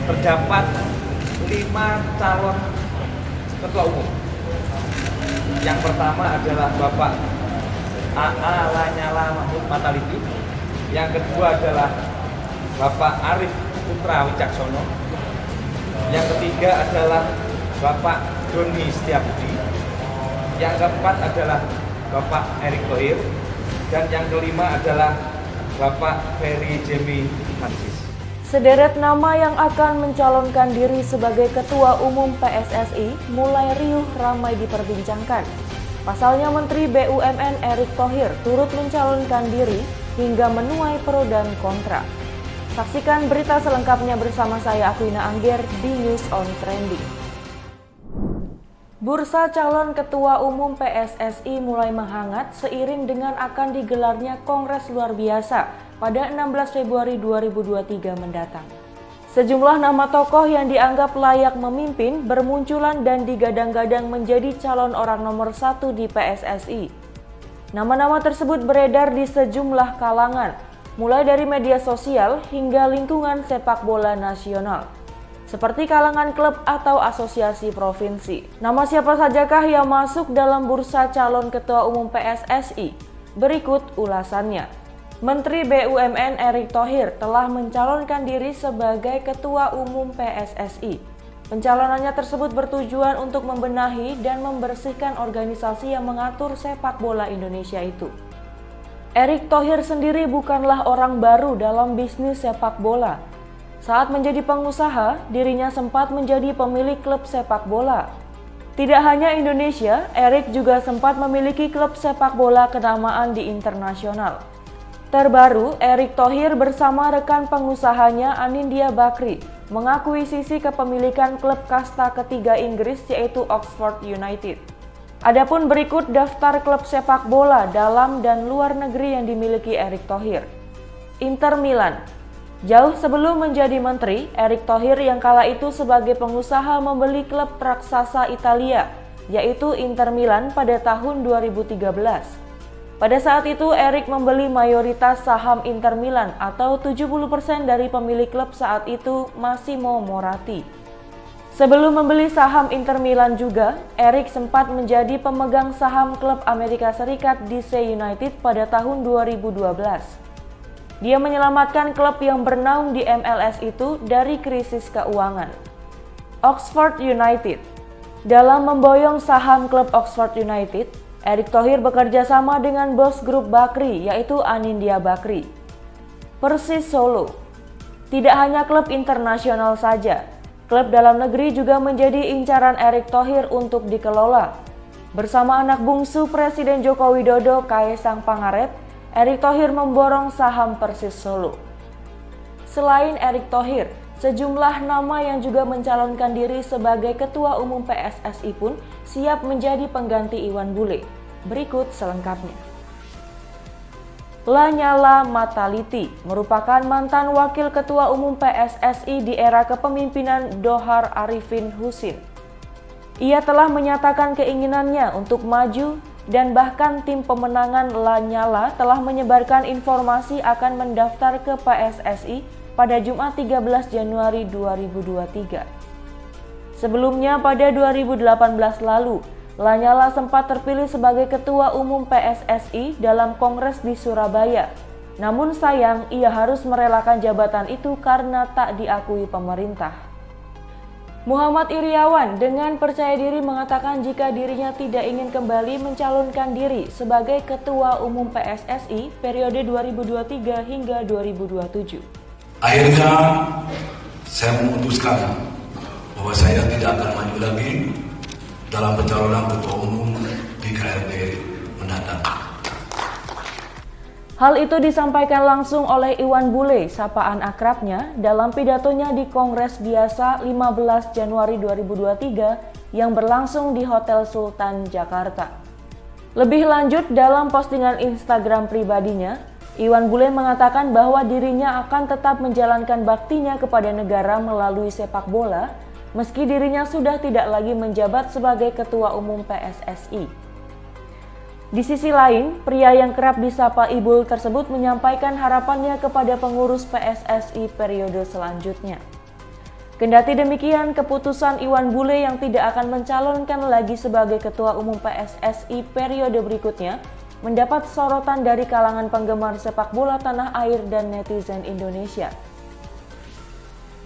terdapat 5 calon ketua umum. Yang pertama adalah Bapak AA Lanyala Mahmud Mataliti. Yang kedua adalah Bapak Arief Putra Wicaksono. Yang ketiga adalah Bapak Doni Setiabudi. Yang keempat adalah Bapak Erick Thohir. Dan yang kelima adalah Bapak Ferry Jemi Francis. Sederet nama yang akan mencalonkan diri sebagai Ketua Umum PSSI mulai riuh ramai diperbincangkan. Pasalnya Menteri BUMN Erick Thohir turut mencalonkan diri hingga menuai pro dan kontra. Saksikan berita selengkapnya bersama saya Aquina Angger di News on Trending. Bursa calon Ketua Umum PSSI mulai menghangat seiring dengan akan digelarnya Kongres Luar Biasa pada 16 Februari 2023 mendatang. Sejumlah nama tokoh yang dianggap layak memimpin bermunculan dan digadang-gadang menjadi calon orang nomor 1 di PSSI. Nama-nama tersebut beredar di sejumlah kalangan, mulai dari media sosial hingga lingkungan sepak bola nasional, seperti kalangan klub atau asosiasi provinsi. Nama siapa sajakah yang masuk dalam bursa calon Ketua Umum PSSI? Berikut ulasannya. Menteri BUMN Erick Thohir telah mencalonkan diri sebagai Ketua Umum PSSI. Pencalonannya tersebut bertujuan untuk membenahi dan membersihkan organisasi yang mengatur sepak bola Indonesia itu. Erick Thohir sendiri bukanlah orang baru dalam bisnis sepak bola. Saat menjadi pengusaha, dirinya sempat menjadi pemilik klub sepak bola. Tidak hanya Indonesia, Erick juga sempat memiliki klub sepak bola kenamaan di internasional. Terbaru, Erick Thohir bersama rekan pengusahanya Anindya Bakri mengakuisisi kepemilikan klub kasta ketiga Inggris yaitu Oxford United. Adapun berikut daftar klub sepak bola dalam dan luar negeri yang dimiliki Erick Thohir. Inter Milan. Jauh sebelum menjadi menteri, Erick Thohir yang kala itu sebagai pengusaha membeli klub raksasa Italia, yaitu Inter Milan pada tahun 2013. Pada saat itu, Erick membeli mayoritas saham Inter Milan atau 70% dari pemilik klub saat itu, Massimo Moratti. Sebelum membeli saham Inter Milan juga, Erick sempat menjadi pemegang saham klub Amerika Serikat DC United pada tahun 2012. Dia menyelamatkan klub yang bernaung di MLS itu dari krisis keuangan. Oxford United. Dalam memboyong saham klub Oxford United, Erick Thohir bekerja sama dengan bos grup Bakri yaitu Anindya Bakri. Persis Solo. Tidak hanya klub internasional saja, klub dalam negeri juga menjadi incaran Erick Thohir untuk dikelola. Bersama anak bungsu Presiden Joko Widodo, Kaesang Pangarep, Erick Thohir memborong saham Persis Solo. Selain Erick Thohir, sejumlah nama yang juga mencalonkan diri sebagai Ketua Umum PSSI pun siap menjadi pengganti Iwan Bule. Berikut selengkapnya. Lanyala Mataliti merupakan mantan Wakil Ketua Umum PSSI di era kepemimpinan Dhohar Arifin Husin. Ia telah menyatakan keinginannya untuk maju dan bahkan tim pemenangan Lanyala telah menyebarkan informasi akan mendaftar ke PSSI pada Jumat 13 Januari 2023. Sebelumnya pada 2018 lalu, Lanyala sempat terpilih sebagai Ketua Umum PSSI dalam Kongres di Surabaya. Namun sayang, ia harus merelakan jabatan itu karena tak diakui pemerintah. Muhammad Iryawan dengan percaya diri mengatakan jika dirinya tidak ingin kembali mencalonkan diri sebagai Ketua Umum PSSI periode 2023 hingga 2027. Akhirnya saya memutuskan bahwa saya tidak akan maju lagi dalam pencalonan Ketua Umum di KRB mendatang. Hal itu disampaikan langsung oleh Iwan Bule, sapaan akrabnya, dalam pidatonya di Kongres Biasa 15 Januari 2023 yang berlangsung di Hotel Sultan, Jakarta. Lebih lanjut dalam postingan Instagram pribadinya, Iwan Bule mengatakan bahwa dirinya akan tetap menjalankan baktinya kepada negara melalui sepak bola, meski dirinya sudah tidak lagi menjabat sebagai Ketua Umum PSSI. Di sisi lain, pria yang kerap disapa Ibul tersebut menyampaikan harapannya kepada pengurus PSSI periode selanjutnya. Kendati demikian, keputusan Iwan Bule yang tidak akan mencalonkan lagi sebagai Ketua Umum PSSI periode berikutnya mendapat sorotan dari kalangan penggemar sepak bola tanah air dan netizen Indonesia.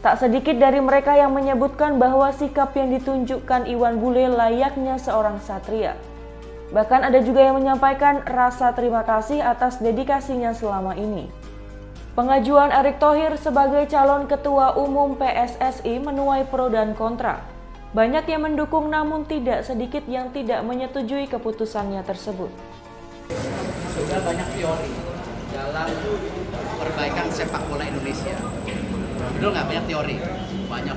Tak sedikit dari mereka yang menyebutkan bahwa sikap yang ditunjukkan Iwan Bule layaknya seorang satria. Bahkan ada juga yang menyampaikan rasa terima kasih atas dedikasinya selama ini. Pengajuan Erick Thohir sebagai calon Ketua Umum PSSI menuai pro dan kontra. Banyak yang mendukung namun tidak sedikit yang tidak menyetujui keputusannya tersebut. Sudah banyak teori dalam perbaikan sepak bola Indonesia. Betul nggak? Banyak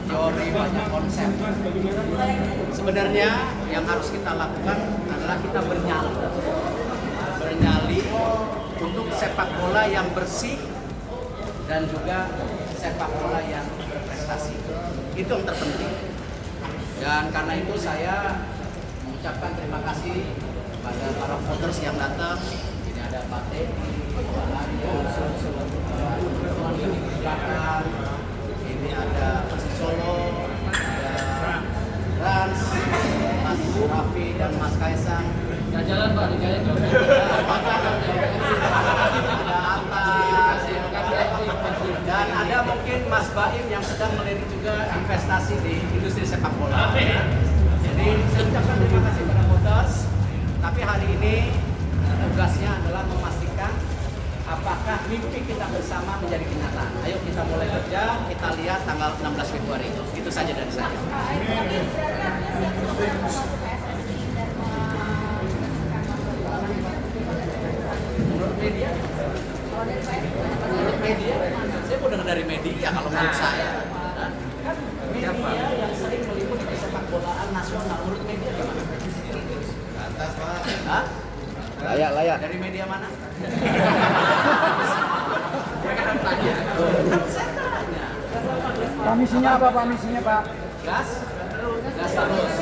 teori, banyak konsep. Sebenarnya yang harus kita lakukan adalah kita bernyali untuk sepak bola yang bersih dan juga sepak bola yang berprestasi. Itu yang terpenting. Dan karena itu saya mengucapkan terima kasih kepada para voters yang datang. Ini ada Pak T, ini ada Persis Solo, ada Rans, Mas Raffi dan Mas Kaisang. Jalan Pak, ada Atta, dan ada mungkin Mas Baim yang sedang melirik juga investasi di industri sepak bola. Jadi saya ucapkan terima kasih kepada voters. Tapi hari ini tugasnya adalah memastikan apakah mimpi kita bersama menjadi kenyataan. Ayo kita mulai kerja, kita lihat tanggal 16 Februari itu. Itu saja dari saya. Menurut media, saya mau dengar dari media kalau menurut saya. Kan media yang sering meliput di sepak bolaan nasional, menurut media gimana? Atas Pak. Hah? Layak. Dari media mana? Misinya apa Pak? Gas terus.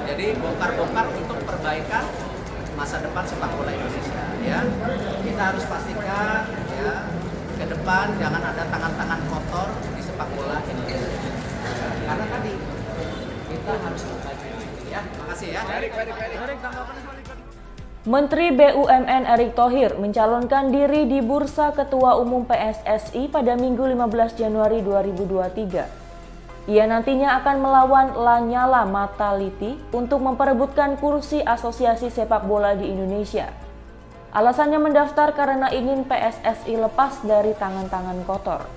Jadi bongkar-bongkar untuk perbaikan masa depan sepak bola Indonesia. Ya, kita harus pastikan ya ke depan jangan ada tangan-tangan kotor di sepak bola Indonesia. Karena tadi kita harus memperbaiki. Ya, makasih ya. Menteri BUMN Erick Thohir mencalonkan diri di Bursa Ketua Umum PSSI pada Minggu 15 Januari 2023. Ia nantinya akan melawan Lanyala Mataliti untuk memperebutkan kursi Asosiasi Sepak Bola di Indonesia. Alasannya mendaftar karena ingin PSSI lepas dari tangan-tangan kotor.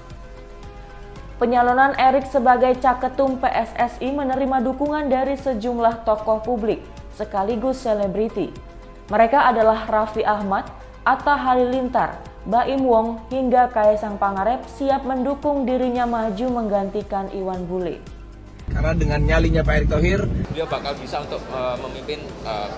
Penyalonan Erick sebagai Caketum PSSI menerima dukungan dari sejumlah tokoh publik sekaligus selebriti. Mereka adalah Raffi Ahmad, Atta Halilintar, Baim Wong hingga Kaisang Pangarep siap mendukung dirinya maju menggantikan Iwan Bule. Karena dengan nyalinya Pak Erick Thohir, beliau bakal bisa untuk memimpin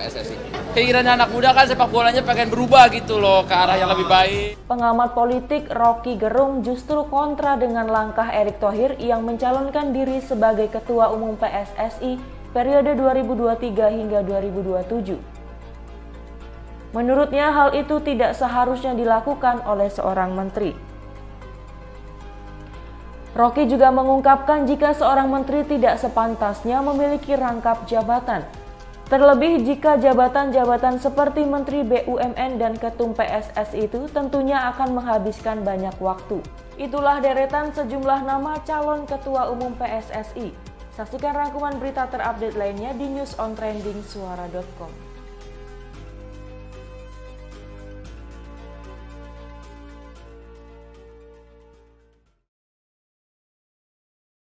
PSSI. Keinginannya anak muda kan sepak bolanya pengen berubah gitu loh ke arah yang lebih baik. Pengamat politik Rocky Gerung justru kontra dengan langkah Erick Thohir yang mencalonkan diri sebagai Ketua Umum PSSI periode 2023 hingga 2027. Menurutnya hal itu tidak seharusnya dilakukan oleh seorang menteri. Rocky juga mengungkapkan jika seorang menteri tidak sepantasnya memiliki rangkap jabatan. Terlebih jika jabatan-jabatan seperti Menteri BUMN dan Ketum PSSI itu tentunya akan menghabiskan banyak waktu. Itulah deretan sejumlah nama calon Ketua Umum PSSI. Saksikan rangkuman berita terupdate lainnya di newsontrendingsuara.com.